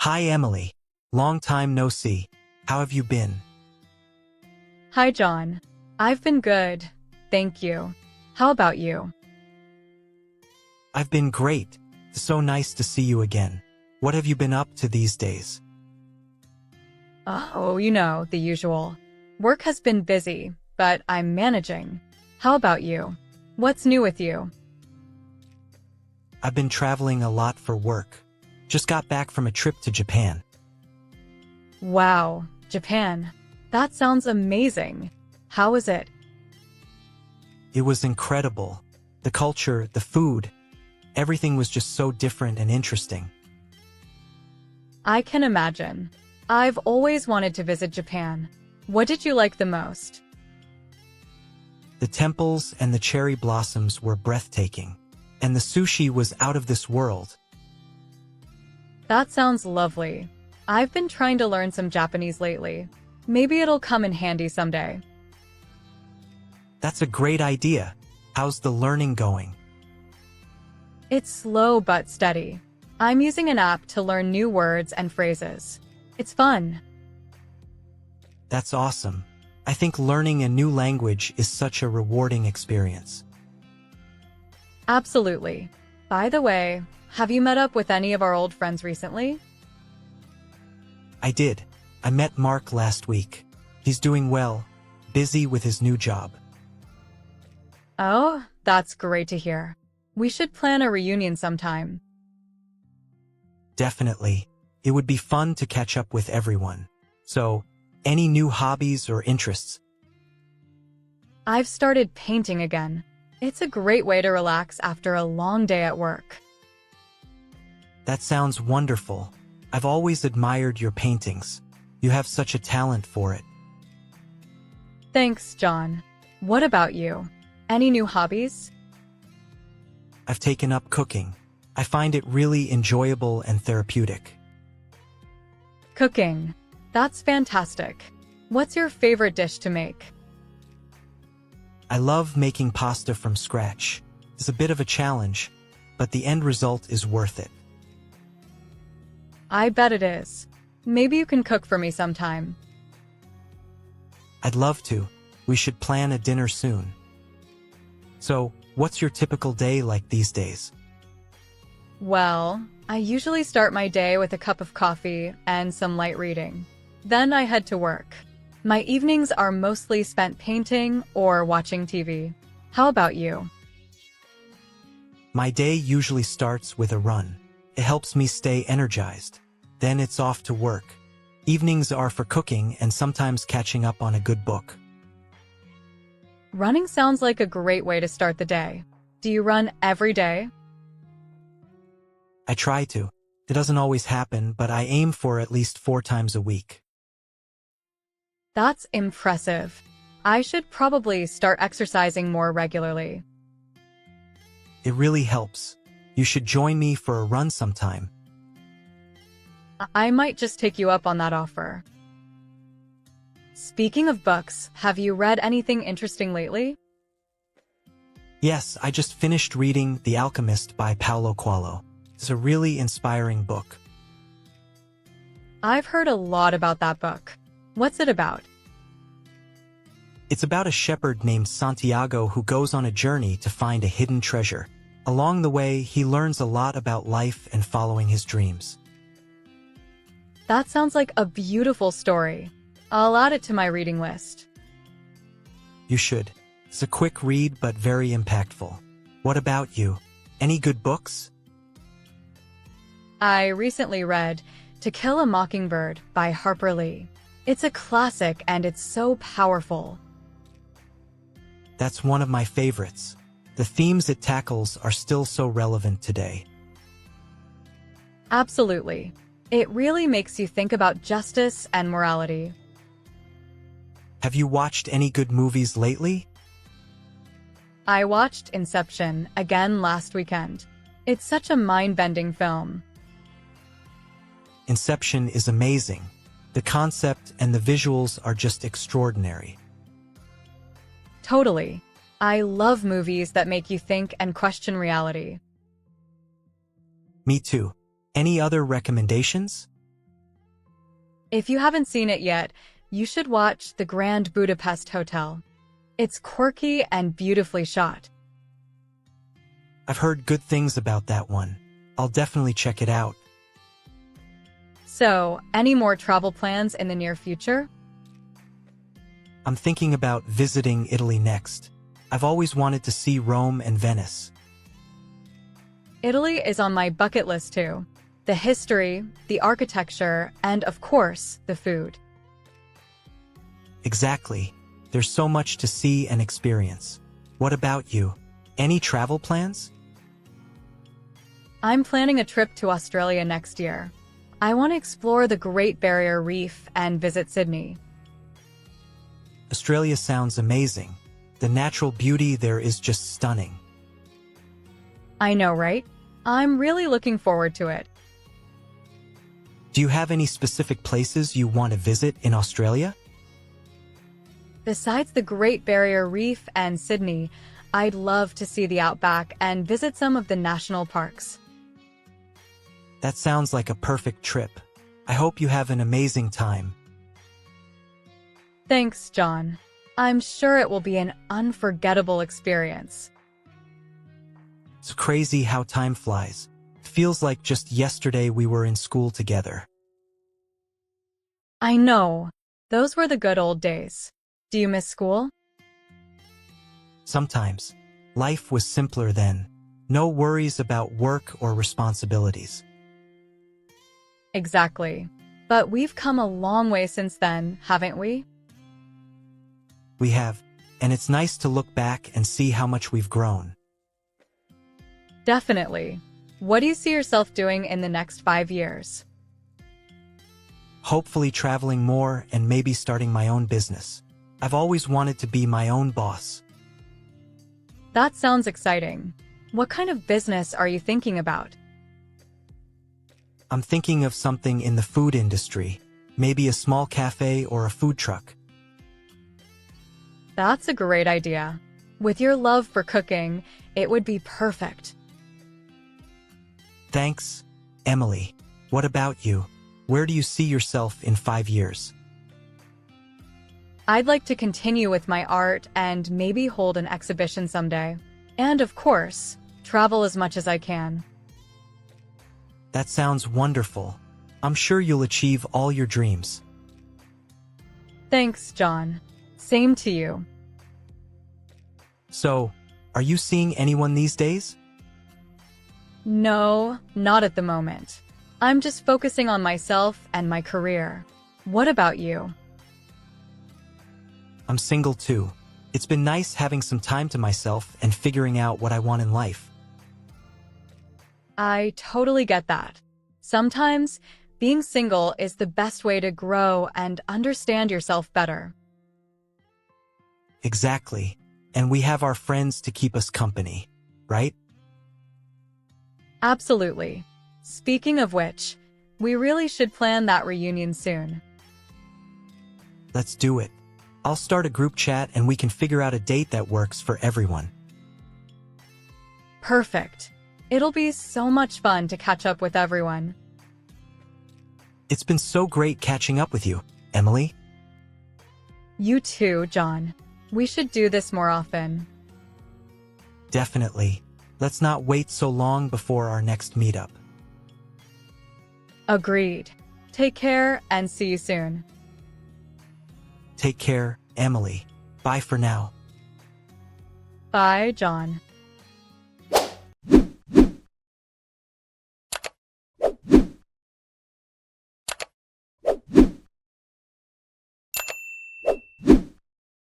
Hi, Emily. Long time no see. How have you been? Hi, John. I've been good. Thank you. How about you? I've been great. So nice to see you again. What have you been up to these days? Oh, the usual. Work has been busy, but I'm managing. How about you? What's new with you? I've been traveling a lot for work. Just got back from a trip to Japan. Wow, Japan. That sounds amazing. How was it? It was incredible. The culture, the food, everything was just so different and interesting. I can imagine. I've always wanted to visit Japan. What did you like the most? The temples and the cherry blossoms were breathtaking, and the sushi was out of this world. That sounds lovely. I've been trying to learn some Japanese lately. Maybe it'll come in handy someday. That's a great idea. How's the learning going? It's slow but steady. I'm using an app to learn new words and phrases. It's fun. That's awesome. I think learning a new language is such a rewarding experience. Absolutely. By the way, have you met up with any of our old friends recently? I did. I met Mark last week. He's doing well, busy with his new job. Oh, that's great to hear. We should plan a reunion sometime. Definitely. It would be fun to catch up with everyone. So, any new hobbies or interests? I've started painting again. It's a great way to relax after a long day at work. That sounds wonderful. I've always admired your paintings. You have such a talent for it. Thanks, John. What about you? Any new hobbies? I've taken up cooking. I find it really enjoyable and therapeutic. Cooking. That's fantastic. What's your favorite dish to make? I love making pasta from scratch. It's a bit of a challenge, but the end result is worth it. I bet it is. Maybe you can cook for me sometime. I'd love to. We should plan a dinner soon. So, what's your typical day like these days? Well, I usually start my day with a cup of coffee and some light reading. Then I head to work. My evenings are mostly spent painting or watching TV. How about you? My day usually starts with a run. It helps me stay energized. Then it's off to work. Evenings are for cooking and sometimes catching up on a good book. Running sounds like a great way to start the day. Do you run every day? I try to. It doesn't always happen, but I aim for at least 4 times a week. That's impressive. I should probably start exercising more regularly. It really helps. You should join me for a run sometime. I might just take you up on that offer. Speaking of books, have you read anything interesting lately? Yes, I just finished reading The Alchemist by Paulo Coelho. It's a really inspiring book. I've heard a lot about that book. What's it about? It's about a shepherd named Santiago who goes on a journey to find a hidden treasure. Along the way, he learns a lot about life and following his dreams. That sounds like a beautiful story. I'll add it to my reading list. You should. It's a quick read but very impactful. What about you? Any good books? I recently read To Kill a Mockingbird by Harper Lee. It's a classic and it's so powerful. That's one of my favorites. The themes it tackles are still so relevant today. Absolutely. It really makes you think about justice and morality. Have you watched any good movies lately? I watched Inception again last weekend. It's such a mind-bending film. Inception is amazing. The concept and the visuals are just extraordinary. Totally. I love movies that make you think and question reality. Me too. Any other recommendations? If you haven't seen it yet, you should watch The Grand Budapest Hotel. It's quirky and beautifully shot. I've heard good things about that one. I'll definitely check it out. So, any more travel plans in the near future? I'm thinking about visiting Italy next. I've always wanted to see Rome and Venice. Italy is on my bucket list too. The history, the architecture, and of course, the food. Exactly. There's so much to see and experience. What about you? Any travel plans? I'm planning a trip to Australia next year. I want to explore the Great Barrier Reef and visit Sydney. Australia sounds amazing. The natural beauty there is just stunning. I know, right? I'm really looking forward to it. Do you have any specific places you want to visit in Australia? Besides the Great Barrier Reef and Sydney, I'd love to see the outback and visit some of the national parks. That sounds like a perfect trip. I hope you have an amazing time. Thanks, John. I'm sure it will be an unforgettable experience. It's crazy how time flies. It feels like just yesterday we were in school together. I know. Those were the good old days. Do you miss school? Sometimes. Life was simpler then. No worries about work or responsibilities. Exactly. But we've come a long way since then, haven't we? We have, and it's nice to look back and see how much we've grown. Definitely. What do you see yourself doing in the next 5 years? Hopefully traveling more and maybe starting my own business. I've always wanted to be my own boss. That sounds exciting. What kind of business are you thinking about? I'm thinking of something in the food industry, maybe a small cafe or a food truck. That's a great idea. With your love for cooking, it would be perfect. Thanks, Emily. What about you? Where do you see yourself in 5 years? I'd like to continue with my art and maybe hold an exhibition someday. And of course, travel as much as I can. That sounds wonderful. I'm sure you'll achieve all your dreams. Thanks, John. Same to you. So, are you seeing anyone these days? No, not at the moment. I'm just focusing on myself and my career. What about you? I'm single too. It's been nice having some time to myself and figuring out what I want in life. I totally get that. Sometimes, being single is the best way to grow and understand yourself better. Exactly. And we have our friends to keep us company, right? Absolutely. Speaking of which, we really should plan that reunion soon. Let's do it. I'll start a group chat and we can figure out a date that works for everyone. Perfect. It'll be so much fun to catch up with everyone. It's been so great catching up with you, Emily. You too, John. We should do this more often. Definitely. Let's not wait so long before our next meetup. Agreed. Take care and see you soon. Take care, Emily. Bye for now. Bye, John.